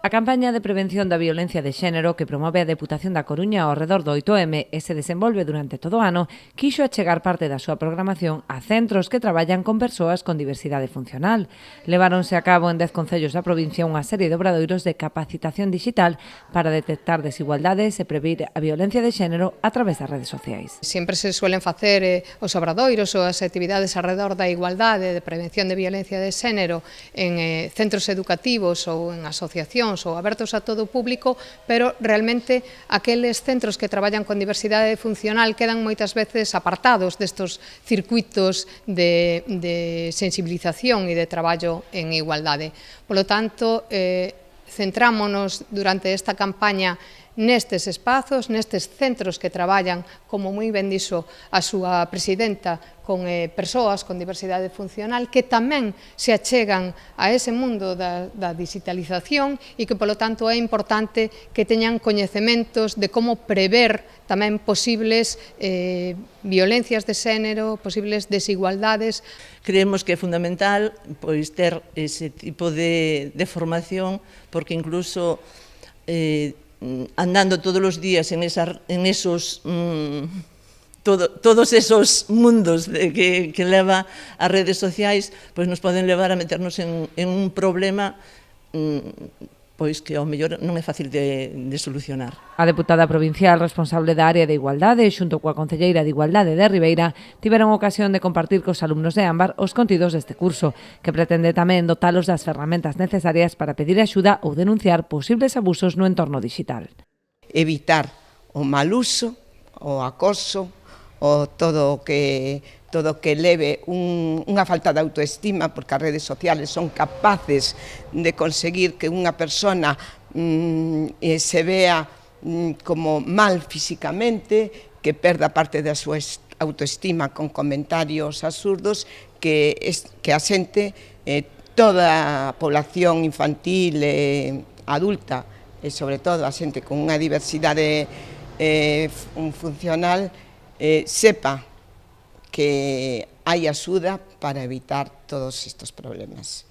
A campaña de prevención da violencia de xénero que promove a Deputación da Coruña ao redor do 8M e se desenvolve durante todo o ano, quixo achegar parte da súa programación a centros que traballan con persoas con diversidade funcional. Leváronse a cabo en 10 concellos da provincia unha serie de obradoiros de capacitación digital para detectar desigualdades e previr a violencia de xénero a través das redes sociais. Sempre se suelen facer os obradoiros ou as actividades alrededor da igualdade, de prevención de violencia de xénero en centros educativos ou en asociacións ou abertos a todo o público, pero realmente aqueles centros que traballan con diversidade funcional quedan moitas veces apartados destos circuitos de sensibilización e de traballo en igualdade. Polo tanto, centrámonos durante esta campaña nestes espazos, nestes centros que traballan, como moi ben dixo a súa presidenta, con persoas con diversidade funcional que tamén se achegan a ese mundo da digitalización e que, polo tanto, é importante que teñan coñecementos de como prever tamén posibles violencias de xénero, posibles desigualdades. Creemos que é fundamental pois ter ese tipo de formación, porque incluso andando todos os días en esos todos esos mundos que leva as redes sociais, pois nos poden levar a meternos en un problema pois que ao mellor non é fácil de solucionar. A deputada provincial responsable da área de igualdade, xunto coa concelleira de Igualdade de Ribeira, tiveron ocasión de compartir cos alumnos de Ámbar os contidos deste curso, que pretende tamén dotalos das ferramentas necesarias para pedir axuda ou denunciar posibles abusos no entorno digital. Evitar o mal uso, o acoso, o todo o que leve unha falta de autoestima, porque as redes sociales son capaces de conseguir que unha persona se vea como mal físicamente, que perda parte da súa autoestima con comentarios absurdos, que a xente, toda a población infantil e adulta, e sobre todo a xente con unha diversidade funcional, sepa que hai axuda para evitar todos estes problemas.